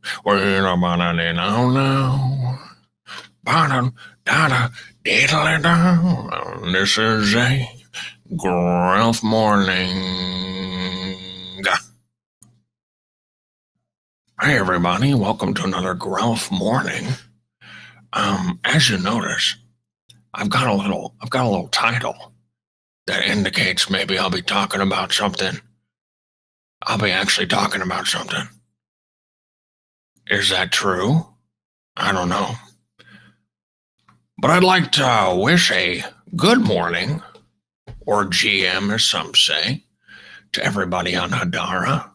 This is a Grelf Morning. Hey everybody, welcome to another Grelf Morning. As you notice, I've got a little title that indicates maybe I'll be talking about something. I'll be actually talking about something. Is that true? I don't know. But I'd like to wish a good morning, or GM as some say, to everybody on Hedera.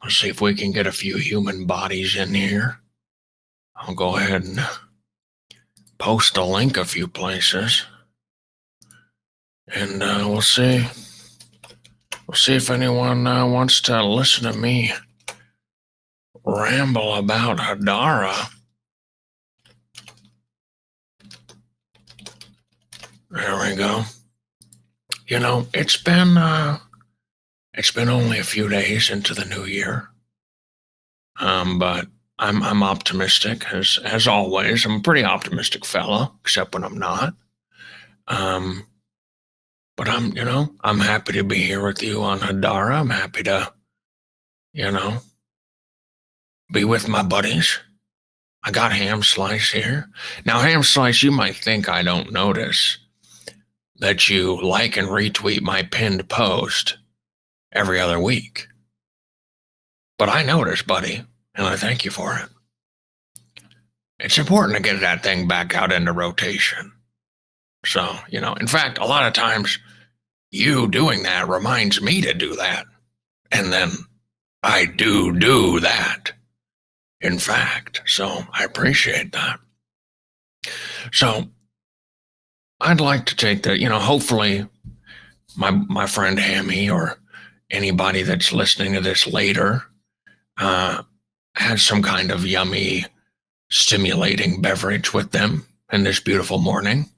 Let's see if we can get a few human bodies in here. I'll go ahead and post a link a few places. And we'll see. We'll see if anyone wants to listen to me ramble about Hedera. There we go. You know, it's been only a few days into the new year. But I'm optimistic as always. I'm a pretty optimistic fella, except when I'm not. But I'm happy to be here with you on Hedera. I'm happy to, be with my buddies. I got Ham Slice here. Now, Ham Slice, you might think I don't notice that you like and retweet my pinned post every other week. But I notice, buddy, and I thank you for it. It's important to get that thing back out into rotation. So, in fact, a lot of times you doing that reminds me to do that. And then I do that. In fact, so I appreciate that. So I'd like to take the, hopefully my friend Hammy or anybody that's listening to this later has some kind of yummy, stimulating beverage with them in this beautiful morning.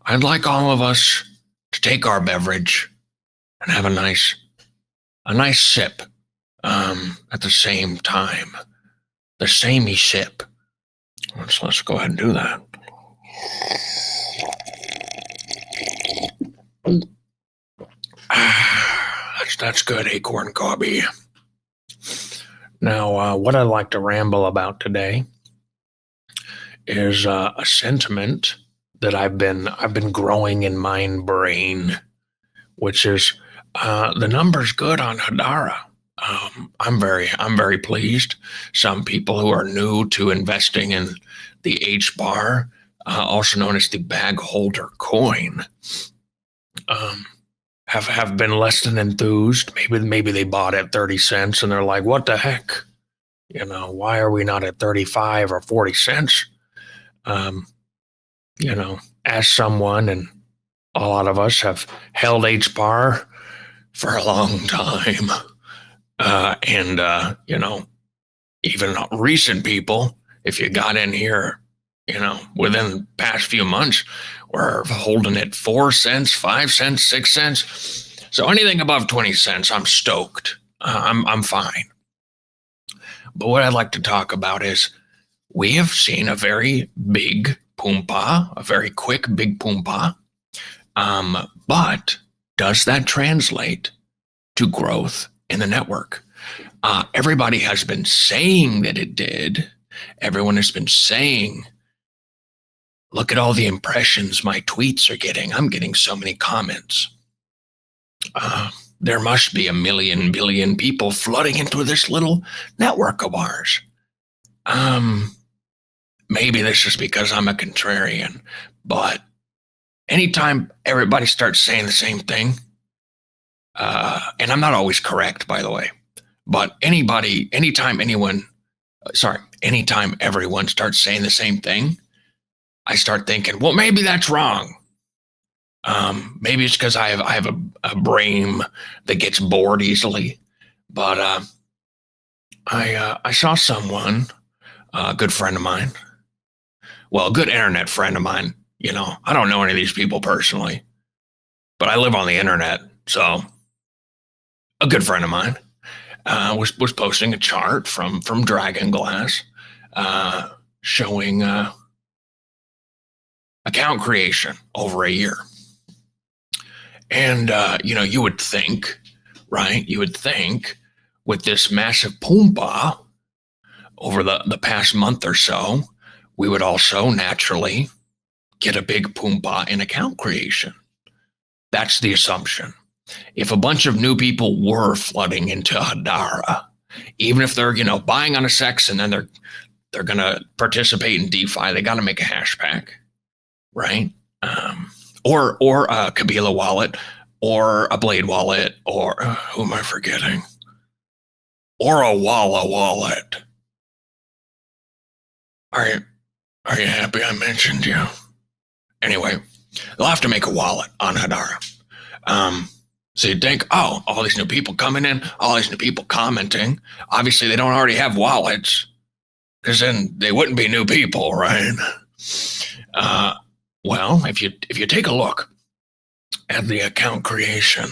I'd like all of us to take our beverage and have a nice sip at the same time. The samey sip. Let's go ahead and do that. That's good, Acorn Cobby. Now, what I'd like to ramble about today is a sentiment that I've been growing in my brain, which is the number's good on Hedera. I'm very pleased. Some people who are new to investing in the H-bar, also known as the bag holder coin, have been less than enthused. Maybe they bought at 30 cents and they're like, what the heck? Why are we not at 35 or 40 cents? As someone, and a lot of us have held H-bar for a long time. Even recent people, if you got in here, within the past few months, we're holding it 4 cents, 5 cents, 6 cents. So anything above 20 cents, I'm stoked. I'm fine. But what I'd like to talk about is we have seen a very big poompa, a very quick big poompa. But does that translate to growth in the network? Everybody has been saying that it did. Everyone has been saying, look at all the impressions my tweets are getting. I'm getting so many comments. There must be a million billion people flooding into this little network of ours. Maybe this is because I'm a contrarian, but anytime everybody starts saying the same thing, and I'm not always correct, by the way, but anytime everyone starts saying the same thing, I start thinking, well, maybe that's wrong. Maybe it's because I have a brain that gets bored easily. But I saw someone, a good friend of mine, well, a good internet friend of mine. I don't know any of these people personally, but I live on the internet, so a good friend of mine. was posting a chart from Dragon Glass showing account creation over a year. And, you would think, right? You would think with this massive pumpa over the past month or so, we would also naturally get a big pumpa in account creation. That's the assumption. If a bunch of new people were flooding into Hedera, even if they're, buying on a SEX and then they're going to participate in DeFi, they got to make a hash pack, right? Or a Kabila wallet, or a Blade wallet, or who am I forgetting? Or a Walla wallet. Are you happy I mentioned you? Anyway, they'll have to make a wallet on Hedera. So you'd think, oh, all these new people coming in, all these new people commenting. Obviously, they don't already have wallets, because then they wouldn't be new people, right? Well, if you take a look at the account creation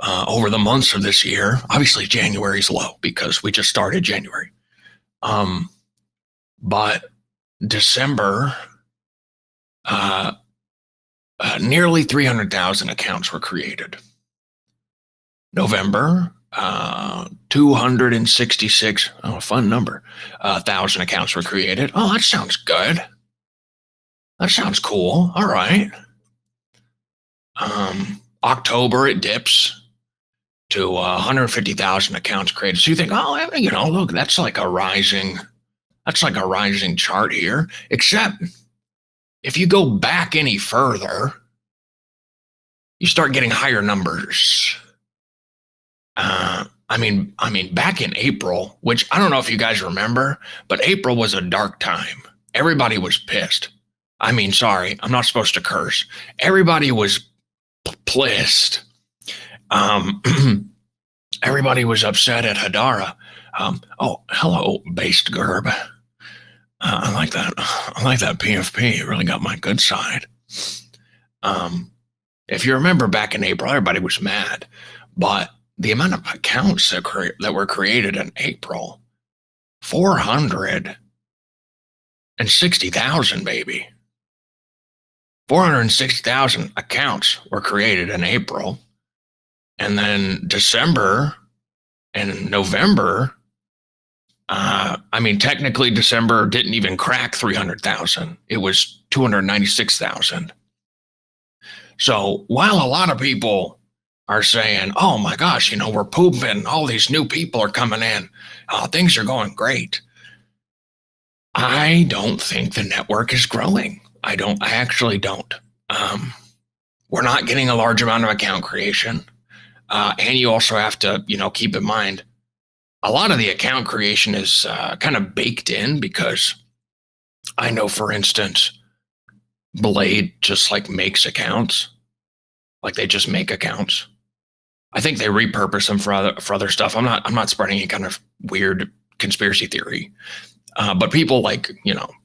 over the months of this year, obviously January's low because we just started January. But December, nearly 300,000 accounts were created. November, 266, fun number, 1,000 accounts were created. Oh, that sounds good. That sounds cool. All right. October, it dips to 150,000 accounts created. So you think, oh, look, that's like a rising chart here. Except if you go back any further, you start getting higher numbers. Back in April, which I don't know if you guys remember, but April was a dark time. Everybody was pissed. Sorry, I'm not supposed to curse. Everybody was pissed. Everybody was upset at Hedera. Hello, based Gerb. I like that. I like that PFP. It really got my good side. If you remember back in April, everybody was mad, but the amount of accounts that were created in April, 460,000, baby. 460,000 accounts were created in April. And then December and November, technically December didn't even crack 300,000. It was 296,000. So while a lot of people are saying, oh my gosh, we're pooping, all these new people are coming in, things are going great, I don't think the network is growing. I actually don't. We're not getting a large amount of account creation. And you also have to, keep in mind, a lot of the account creation is kind of baked in, because I know, for instance, Blade just makes accounts. They just make accounts. I think they repurpose them for other stuff. I'm not spreading any kind of weird conspiracy theory. But people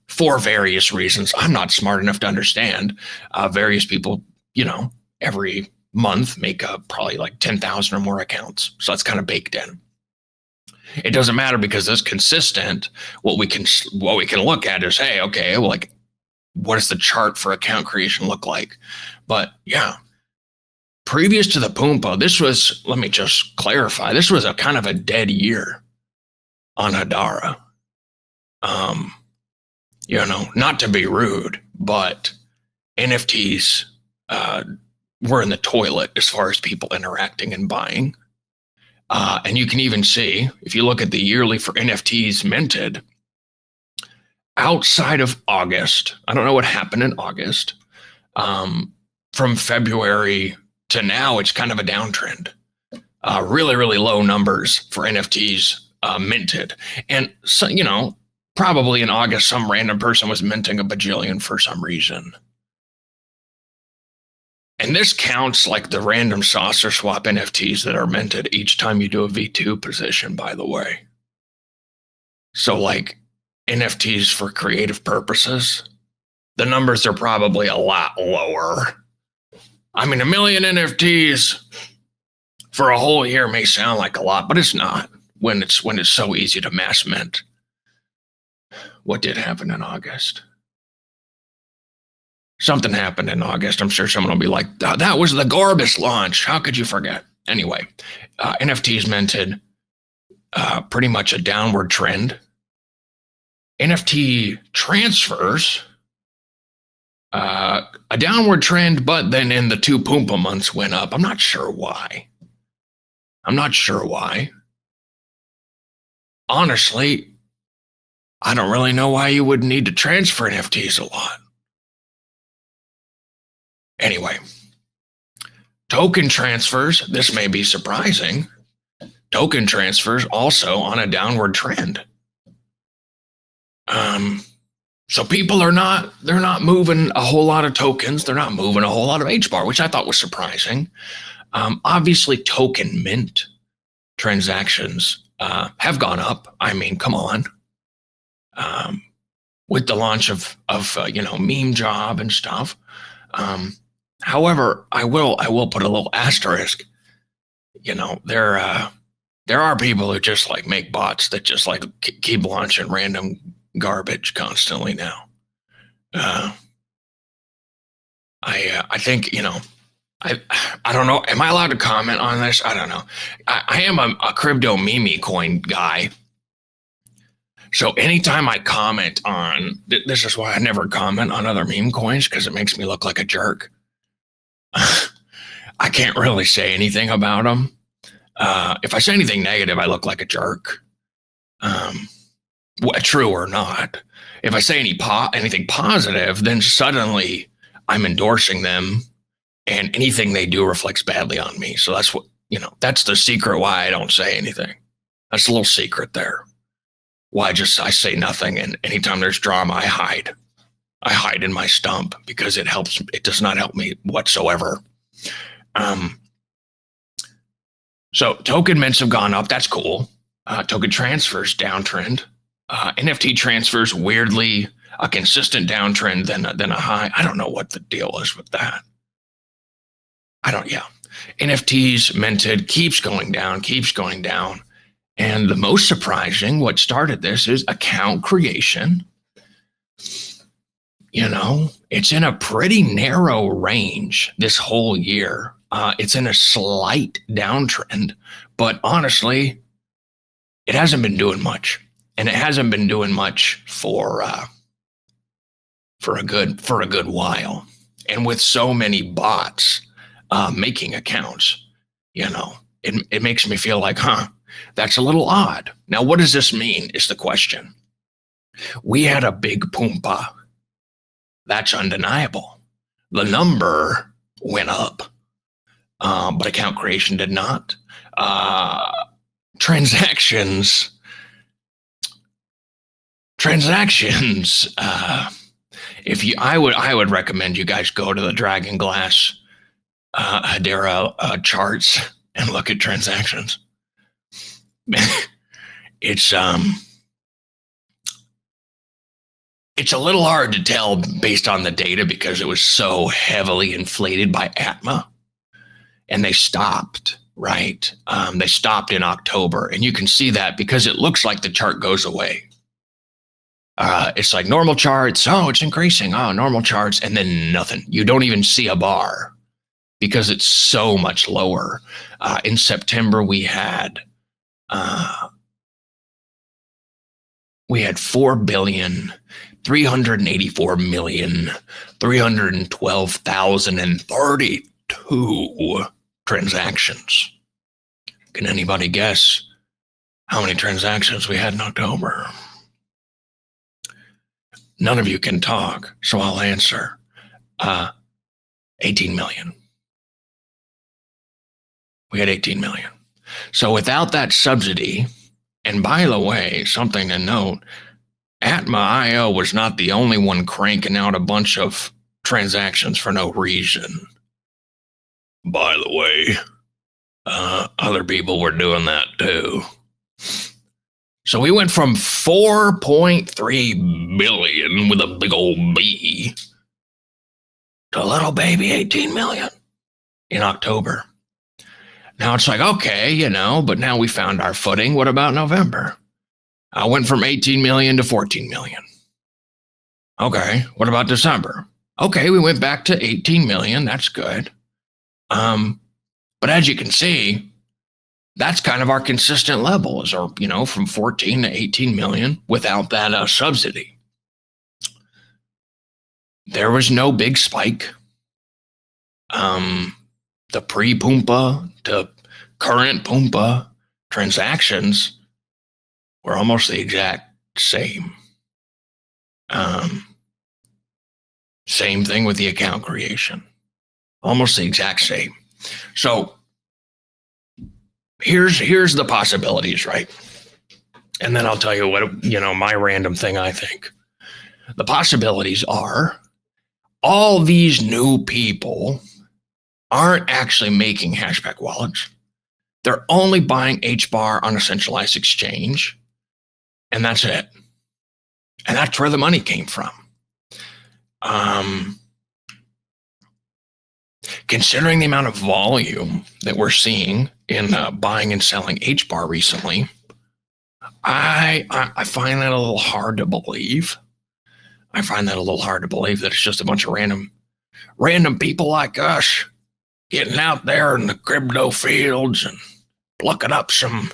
for various reasons, I'm not smart enough to understand, various people, every month make up probably 10,000 or more accounts. So that's kind of baked in. It doesn't matter, because it's consistent. What we can look at is, hey, okay, well, what does the chart for account creation look like? But yeah, previous to the Pumpa, this was, let me just clarify, this was a kind of a dead year on Hedera. Not to be rude, but NFTs were in the toilet as far as people interacting and buying. And you can even see, if you look at the yearly for NFTs minted, outside of August, I don't know what happened in August, from February to now, it's kind of a downtrend. Really, really low numbers for NFTs minted. And so, probably in August, some random person was minting a bajillion for some reason. And this counts the random saucer swap NFTs that are minted each time you do a V2 position, by the way. So NFTs for creative purposes, the numbers are probably a lot lower. A million NFTs for a whole year may sound like a lot, but it's not. when it's so easy to mass mint. What did happen in August? Something happened in August. I'm sure someone will be like, that was the Gorbis launch. How could you forget? Anyway, NFTs minted, pretty much a downward trend. NFT transfers, a downward trend, but then in the 2 Pumbaa months went up. I'm not sure why. Honestly, I don't really know why you would need to transfer NFTs a lot. Anyway, token transfers, this may be surprising. Token transfers also on a downward trend. So people they're not moving a whole lot of tokens. They're not moving a whole lot of HBAR, which I thought was surprising. Obviously, token mint transactions have gone up. I mean, come on. With the launch of meme job and stuff. However, I will put a little asterisk. There are people who just like make bots that just like keep launching random garbage constantly now. I think, I don't know. Am I allowed to comment on this? I don't know. I am a crypto meme coin guy. So anytime I comment on, this is why I never comment on other meme coins, because it makes me look like a jerk. I can't really say anything about them. If I say anything negative, I look like a jerk. True or not. If I say anything positive, then suddenly I'm endorsing them, and anything they do reflects badly on me. So that's that's the secret why I don't say anything. That's a little secret there. Why I say nothing, and anytime there's drama, I hide. I hide in my stump because it does not help me whatsoever. So token mints have gone up. That's cool. Token transfers downtrend. NFT transfers weirdly a consistent downtrend than a high. I don't know what the deal is with that. NFTs minted keeps going down. And the most surprising, what started this is account creation. It's in a pretty narrow range this whole year. It's in a slight downtrend, but honestly, it hasn't been doing much, and it hasn't been doing much for a good while. And with so many bots making accounts, it makes me feel like, that's a little odd. Now, what does this mean is the question. We had a big Pumbaa. That's undeniable. The number went up, but account creation did not. Transactions. I would recommend you guys go to the Dragon Glass Hedera charts and look at transactions. It's a little hard to tell based on the data because it was so heavily inflated by Atma, and they stopped, right? They stopped in October, and you can see that because it looks like the chart goes away. It's like normal charts. Oh, it's increasing. Oh, normal charts. And then nothing. You don't even see a bar because it's so much lower. In September, we had 4,384,312,032 transactions. Can anybody guess how many transactions we had in October? None of you can talk, so I'll answer. 18 million. We had 18 million. So without that subsidy, and by the way, something to note, Atma.io was not the only one cranking out a bunch of transactions for no reason. By the way, other people were doing that too. So we went from 4.3 billion with a big old B to a little baby 18 million in October. Now it's like, okay, but now we found our footing. What about November? I went from 18 million to 14 million. Okay, what about December? Okay, we went back to 18 million. That's good. But as you can see, that's kind of our consistent levels, or from 14 to 18 million without that subsidy. There was no big spike. The pre-Pumbaa to current Pumbaa transactions were almost the exact same. Same thing with the account creation. Almost the exact same. So here's the possibilities, right? And then I'll tell you what, my random thing I think. The possibilities are all these new people aren't actually making hashback wallets. They're only buying HBAR on a centralized exchange, and that's it. And that's where the money came from. Considering the amount of volume that we're seeing in buying and selling HBAR recently, I find that a little hard to believe. I find that a little hard to believe that it's just a bunch of random people like us getting out there in the crypto fields and plucking up some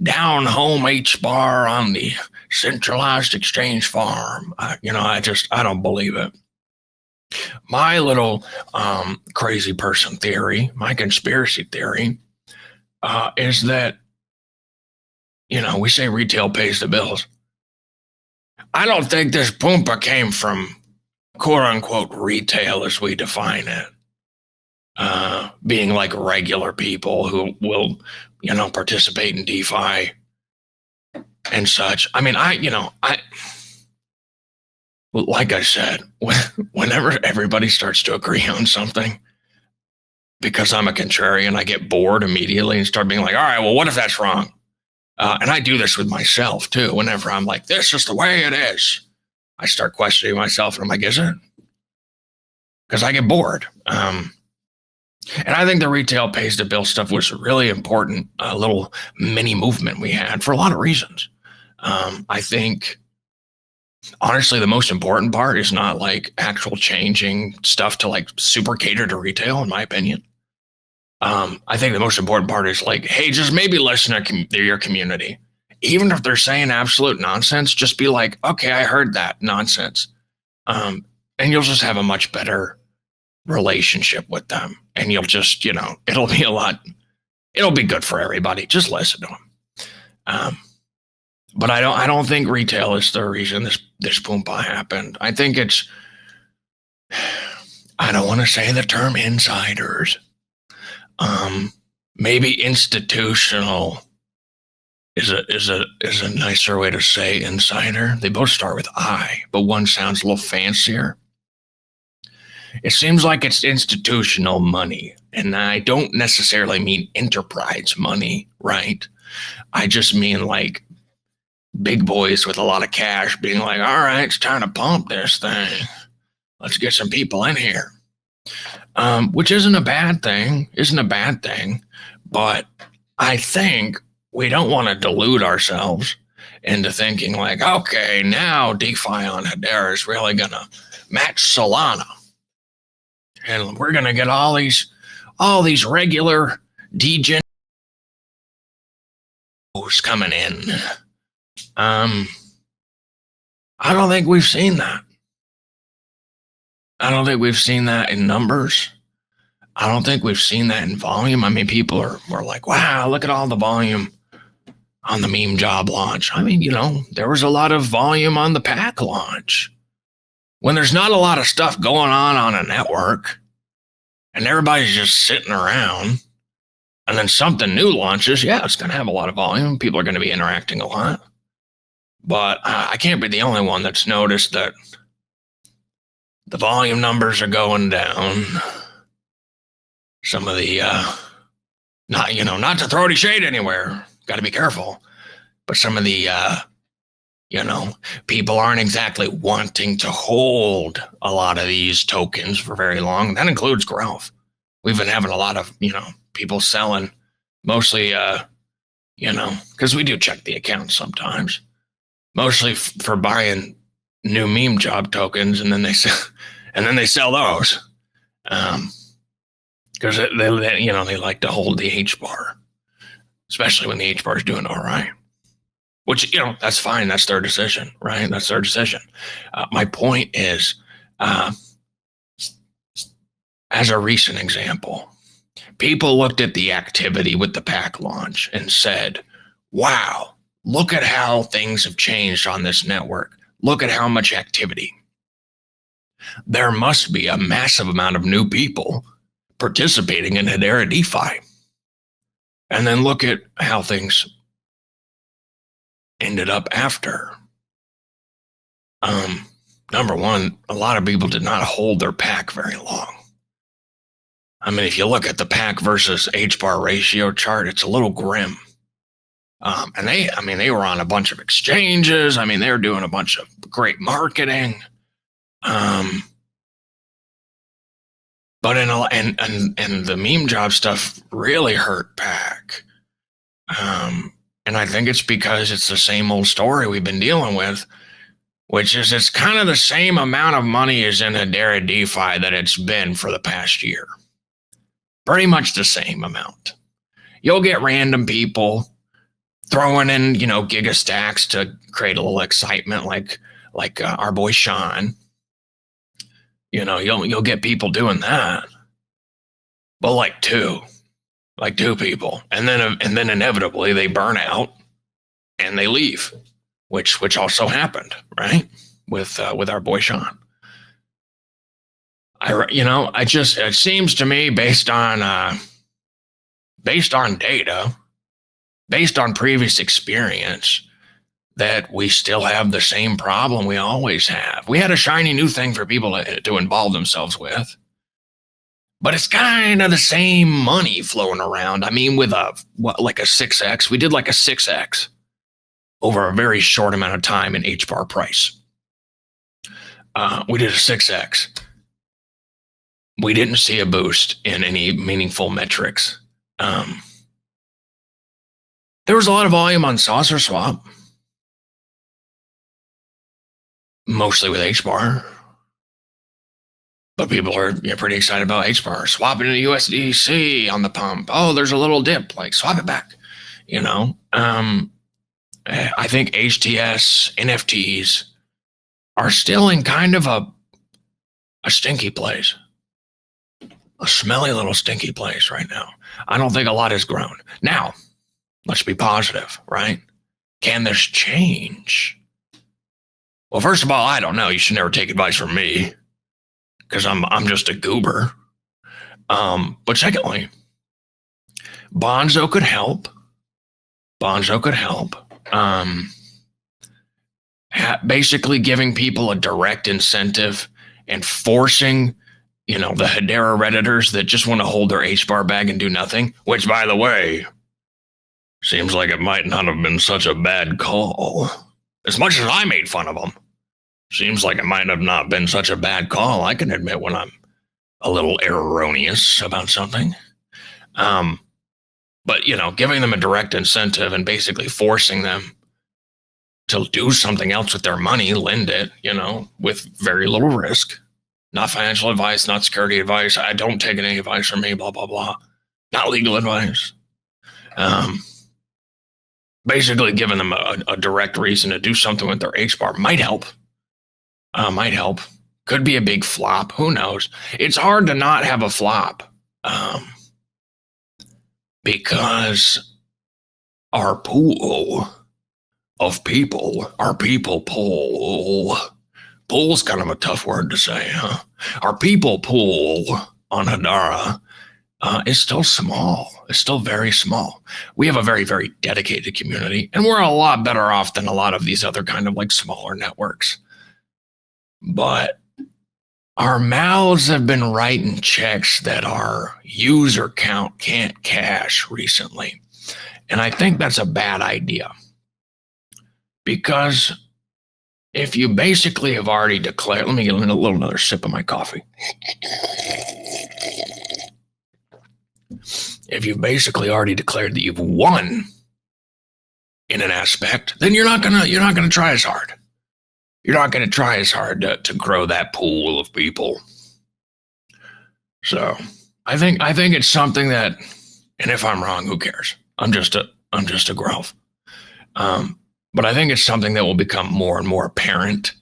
down-home HBAR on the centralized exchange farm. I don't believe it. My little crazy person theory, my conspiracy theory, is that, we say retail pays the bills. I don't think this Pumbaa came from quote-unquote retail as we define it. Being like regular people who will, participate in DeFi and such. I mean, like I said, whenever everybody starts to agree on something, because I'm a contrarian, I get bored immediately and start being like, all right, well, what if that's wrong? And I do this with myself too. Whenever I'm like, this is the way it is, I start questioning myself and I'm like, is it? Because I get bored. And I think the retail pays the bill stuff was a really important little mini movement we had for a lot of reasons. I think, honestly, the most important part is not like actual changing stuff to like super cater to retail, in my opinion. I think the most important part is like, hey, just maybe listen to your community. Even if they're saying absolute nonsense, just be like, okay, I heard that nonsense. And you'll just have a much better relationship with them. And you'll just, it'll be good for everybody. Just listen to them. But I don't think retail is the reason this Pumbaa happened. I think it's, I don't want to say the term insiders. Maybe institutional is a nicer way to say insider. They both start with I, but one sounds a little fancier. It seems like it's institutional money, and I don't necessarily mean enterprise money, right? I just mean like big boys with a lot of cash being like, all right, it's time to pump this thing. Let's get some people in here. Which isn't a bad thing, but I think we don't want to delude ourselves into thinking like, okay, now DeFi on Hedera is really going to match Solana. And we're going to get all these regular degen coming in. I don't think we've seen that. I don't think we've seen that in numbers. I don't think we've seen that in volume. I mean, people were like, wow, look at all the volume on the meme job launch. I mean, there was a lot of volume on the pack launch. When there's not a lot of stuff going on a network and everybody's just sitting around and then something new launches, yeah, it's going to have a lot of volume. People are going to be interacting a lot. But I can't be the only one that's noticed that the volume numbers are going down. Some of the, not to throw any shade anywhere, got to be careful. But some of the, people aren't exactly wanting to hold a lot of these tokens for very long. That includes Grelf. We've been having a lot of, people selling Mostly, because we do check the account sometimes. Mostly for buying new meme job tokens, and then they sell those. Because they like to hold the H bar, especially when the H bar is doing all right. Which, that's fine. That's their decision, right? That's their decision. My point is, as a recent example, people looked at the activity with the pack launch and said, wow, look at how things have changed on this network. Look at how much activity. There must be a massive amount of new people participating in Hedera DeFi. And then look at how things ended up after. Number one, a lot of people did not hold their pack very long. I mean, if you look at the pack versus H-bar ratio chart, it's a little grim. And they were on a bunch of exchanges. I mean, they were doing a bunch of great marketing. But the meme job stuff really hurt pack. And I think it's because it's the same old story we've been dealing with, which is it's kind of the same amount of money as in Hedera DeFi that it's been for the past year. Pretty much the same amount. You'll get random people throwing in, giga stacks to create a little excitement, like our boy Sean. You'll get people doing that, but like two people, and then inevitably they burn out and they leave, which also happened, right? With our boy Sean. It seems to me based on data, based on previous experience, that we still have the same problem we always have. We had a shiny new thing for people to involve themselves with, but it's kind of the same money flowing around. I mean, with like a 6x, we did like a 6x over a very short amount of time in H-bar price. We did a 6x. We didn't see a boost in any meaningful metrics. There was a lot of volume on Saucer Swap, mostly with H-bar. But people are pretty excited about H-bar. Swapping to USDC on the pump. Oh, there's a little dip. Like, swap it back. I think HTS, NFTs are still in kind of a stinky place. A smelly little stinky place right now. I don't think a lot has grown. Now, let's be positive, right? Can this change? Well, first of all, I don't know. You should never take advice from me because I'm just a goober. But secondly, Bonzo could help. Basically giving people a direct incentive and forcing, the Hedera Redditors that just want to hold their H-bar bag and do nothing, which, by the way, seems like it might not have been such a bad call. As much as I made fun of them, seems like it might have not been such a bad call. I can admit when I'm a little erroneous about something. But, giving them a direct incentive and basically forcing them to do something else with their money, lend it, with very little risk. Not financial advice, not security advice. I don't take any advice from me, blah, blah, blah. Not legal advice. Basically giving them a direct reason to do something with their H-bar might help. Could be a big flop. Who knows? It's hard to not have a flop. Because our pool of people, pool's kind of a tough word to say, huh? Our people pool on Hedera is still small. It's still very small. We have a very, very dedicated community, and we're a lot better off than a lot of these other kind of like smaller networks. But our mouths have been writing checks that our user count can't cash recently. And I think that's a bad idea. Because if you basically have already declared, let me get another sip of my coffee. if you've basically already declared that you've won in an aspect, then you're not gonna try as hard. You're not gonna try as hard to grow that pool of people. So I think it's something that, and if I'm wrong, who cares? I'm just a Grelf. But I think it's something that will become more and more apparent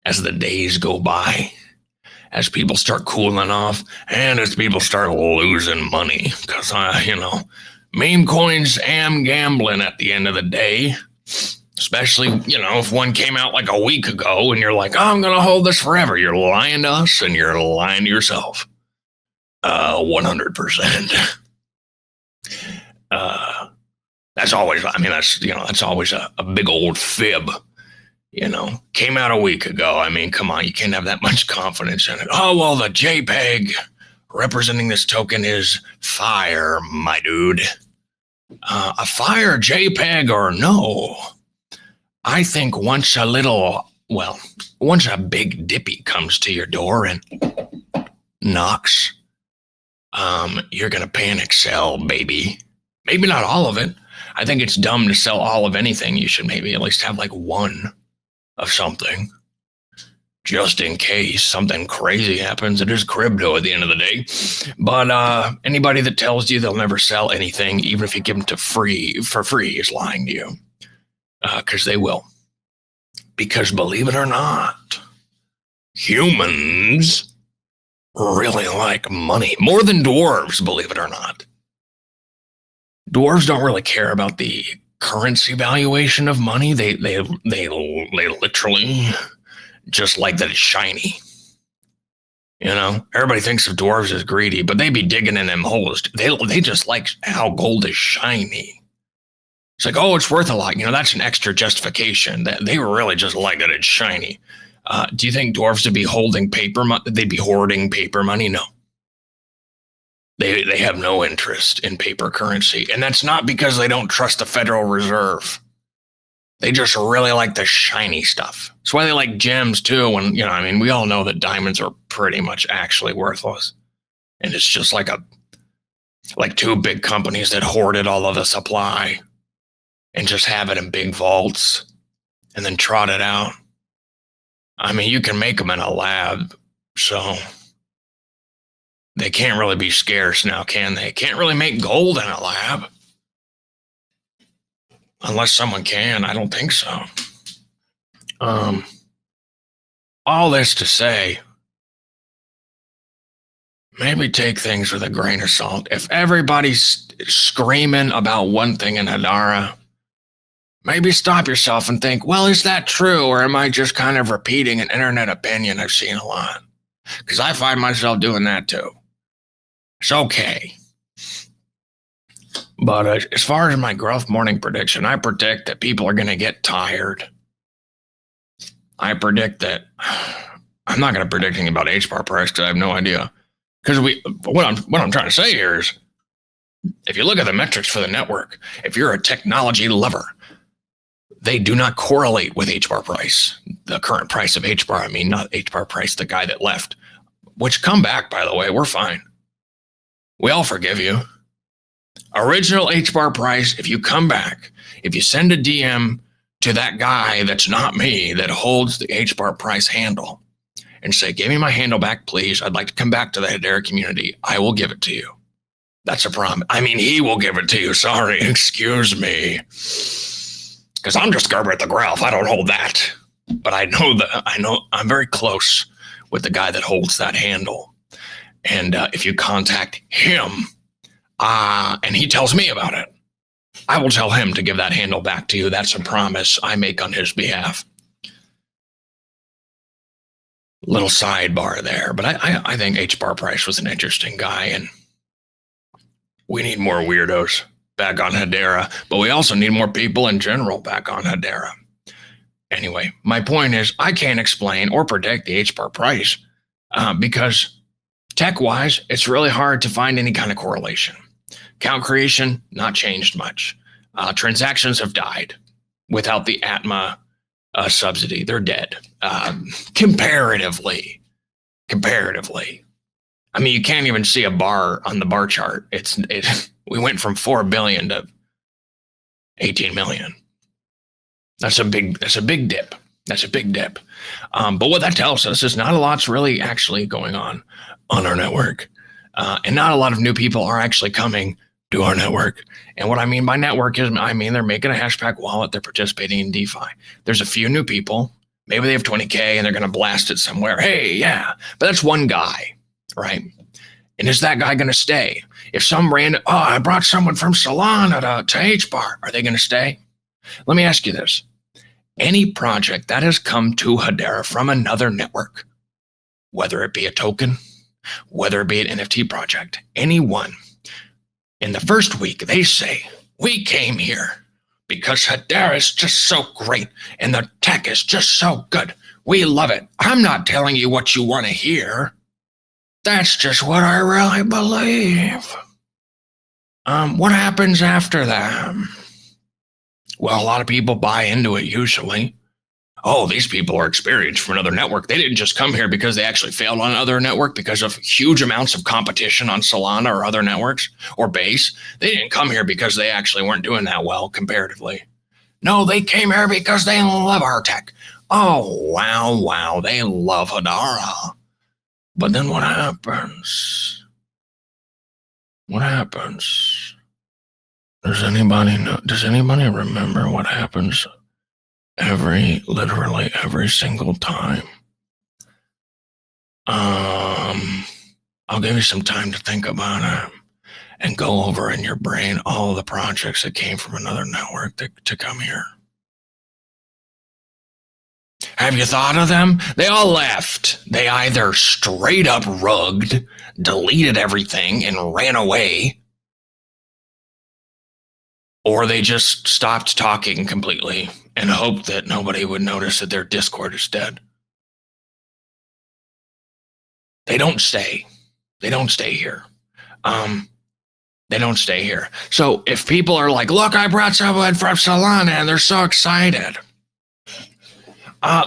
as the days go by, as people start cooling off, and as people start losing money. Because, meme coins am gambling at the end of the day. Especially, if one came out like a week ago and you're like, oh, I'm going to hold this forever. You're lying to us and you're lying to yourself. 100%. That's always, that's always a big old fib. Came out a week ago. I mean, come on, you can't have that much confidence in it. Oh, well, the JPEG representing this token is fire, my dude. A fire JPEG or no? I think once a big dippy comes to your door and knocks, you're going to panic sell, baby. Maybe not all of it. I think it's dumb to sell all of anything. You should maybe at least have like one of something, just in case something crazy happens. It is crypto at the end of the day. But anybody that tells you they'll never sell anything, even if you give them for free, is lying to you. Because they will. Because believe it or not, humans really like money. More than dwarves, believe it or not. Dwarves don't really care about the currency valuation of money. They literally just like that it's shiny. Everybody thinks of dwarves as greedy, but they be digging in them holes. They just like how gold is shiny. It's like, oh, it's worth a lot. That's an extra justification. That they really just like that it's shiny. Do you think dwarves would be holding paper money? They'd be hoarding paper money? No. They have no interest in paper currency. And that's not because they don't trust the Federal Reserve. They just really like the shiny stuff. That's why they like gems too. When, we all know that diamonds are pretty much actually worthless. And it's just like two big companies that hoarded all of the supply and just have it in big vaults and then trot it out. You can make them in a lab, so they can't really be scarce now, can they? Can't really make gold in a lab. Unless someone can, I don't think so. All this to say, maybe take things with a grain of salt. If everybody's screaming about one thing in Hedera, maybe stop yourself and think, well, is that true? Or am I just kind of repeating an internet opinion I've seen a lot? Because I find myself doing that too. It's okay. But as far as my Grelf Morning prediction, I predict that people are going to get tired. I predict that I'm not going to predict anything about HBAR price because I have no idea. Because what I'm trying to say here is, if you look at the metrics for the network, if you're a technology lover, they do not correlate with HBAR price. The current price of HBAR, not HBAR price, the guy that left. Which, come back, by the way, we're fine. We all forgive you. Original HBAR price, if you come back, if you send a DM to that guy that's not me, that holds the HBAR price handle, and say, give me my handle back, please. I'd like to come back to the Hedera community. I will give it to you. That's a promise. He will give it to you. Sorry, excuse me. Because I'm just Gerbert the Grelf. I don't hold that. But I know I'm very close with the guy that holds that handle. And if you contact him, and he tells me about it, I will tell him to give that handle back to you. That's a promise I make on his behalf. Little sidebar there. But I think HBAR Price was an interesting guy, and we need more weirdos back on Hedera, but we also need more people in general back on Hedera. Anyway, my point is, I can't explain or predict the HBAR price because tech-wise, it's really hard to find any kind of correlation. Account creation, not changed much. Transactions have died without the Atma subsidy. They're dead. Comparatively. You can't even see a bar on the bar chart. We went from 4 billion to 18 million. That's a big dip. That's a big dip. But what that tells us is not a lot's really actually going on our network. And not a lot of new people are actually coming to our network. And what I mean by network is, I mean, they're making a hashpack wallet. They're participating in DeFi. There's a few new people. Maybe they have 20K and they're going to blast it somewhere. Hey, yeah. But that's one guy, right? And is that guy going to stay? If some random, I brought someone from Solana to HBAR, are they going to stay? Let me ask you this. Any project that has come to Hedera from another network, whether it be a token, whether it be an NFT project, anyone, in the first week, they say, we came here because Hedera is just so great and the tech is just so good. We love it. I'm not telling you what you want to hear. That's just what I really believe. What happens after that? Well, a lot of people buy into it usually. Oh, these people are experienced from another network. They didn't just come here because they actually failed on another network because of huge amounts of competition on Solana or other networks or Base. They didn't come here because they actually weren't doing that well comparatively. No, they came here because they love our tech. Oh, wow, they love Hedera. But then what happens? What happens? Does anybody remember what happens literally every single time? I'll give you some time to think about it and go over in your brain all the projects that came from another network to come here. Have you thought of them? They all left. They either straight up rugged, deleted everything, and ran away, or they just stopped talking completely and hoped that nobody would notice that their Discord is dead. They don't stay. They don't stay here. They don't stay here. So if people are like, look, I brought someone from Solana and they're so excited.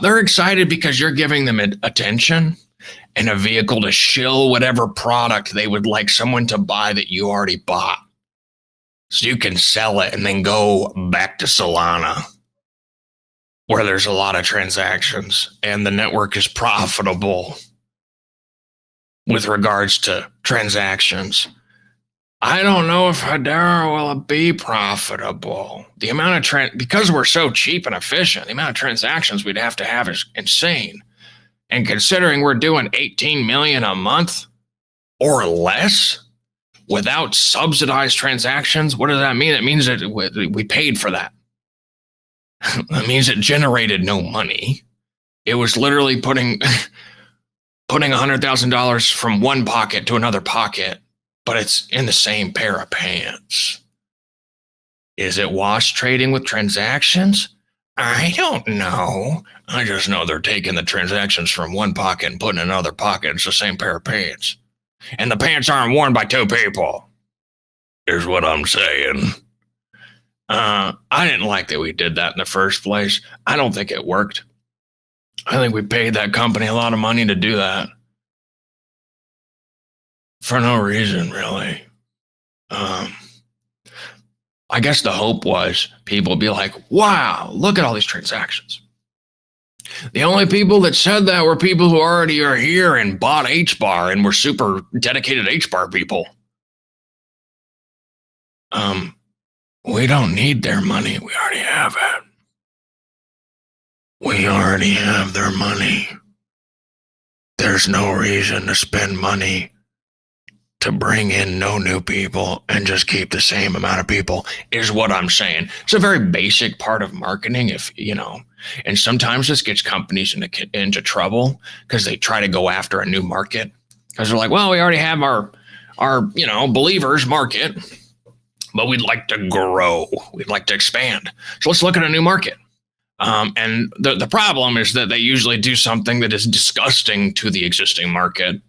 They're excited because you're giving them attention and a vehicle to shill whatever product they would like someone to buy that you already bought. So you can sell it and then go back to Solana, where there's a lot of transactions and the network is profitable with regards to transactions. I don't know if Hedera will be profitable. The amount of because we're so cheap and efficient, the amount of transactions we'd have to have is insane. And considering we're doing 18 million a month or less without subsidized transactions, what does that mean? It means that we paid for that. That means it generated no money. It was literally putting $100,000 from one pocket to another pocket, but it's in the same pair of pants. Is it wash trading with transactions? I don't know. I just know they're taking the transactions from one pocket and putting in another pocket. It's the same pair of pants. And the pants aren't worn by two people. Here's what I'm saying. I didn't like that we did that in the first place. I don't think it worked. I think we paid that company a lot of money to do that. For no reason, really. I guess the hope was people would be like, wow, look at all these transactions. The only people that said that were people who already are here and bought HBAR and were super dedicated HBAR people. We don't need their money. We already have it. We already have their money. There's no reason to spend money to bring in no new people and just keep the same amount of people is what I'm saying. It's a very basic part of marketing, if you know, and sometimes this gets companies into trouble because they try to go after a new market because they're like, well, we already have our believers market, but we'd like to grow. We'd like to expand. So let's look at a new market. And the problem is that they usually do something that is disgusting to the existing market.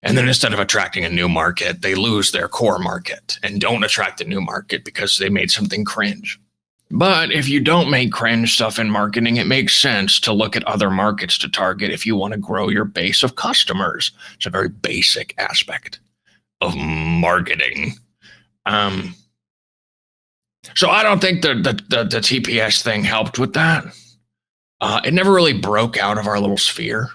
And then instead of attracting a new market, they lose their core market and don't attract a new market because they made something cringe. But if you don't make cringe stuff in marketing, it makes sense to look at other markets to target if you want to grow your base of customers. It's a very basic aspect of marketing. So I don't think the TPS thing helped with that. It never really broke out of our little sphere.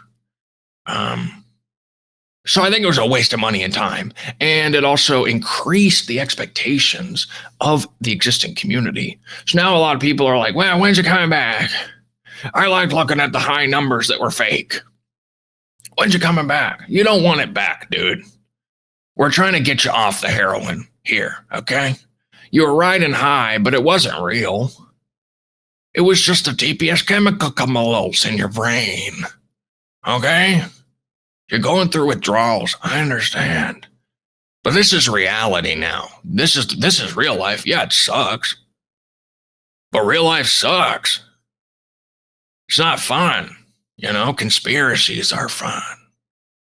So I think it was a waste of money and time. And it also increased the expectations of the existing community. So now a lot of people are like, well, when's it coming back? I like looking at the high numbers that were fake. When's it coming back? You don't want it back, dude. We're trying to get you off the heroin here, okay? You were riding high, but it wasn't real. It was just the TPS chemicals in your brain, okay? You're going through withdrawals. I understand. But this is reality now. This is real life. Yeah, it sucks. But real life sucks. It's not fun. You know, conspiracies are fun.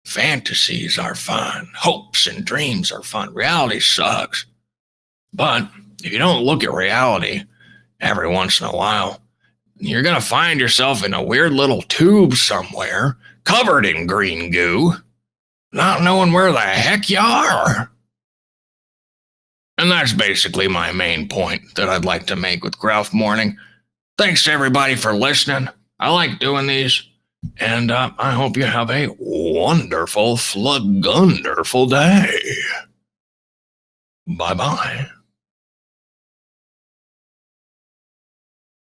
Fantasies are fun. Hopes and dreams are fun. Reality sucks. But if you don't look at reality every once in a while, you're going to find yourself in a weird little tube somewhere, covered in green goo, not knowing where the heck you are. And that's basically my main point that I'd like to make with Grelf Morning. Thanks to everybody for listening. I like doing these. And I hope you have a wonderful, flagunderful day. Bye-bye.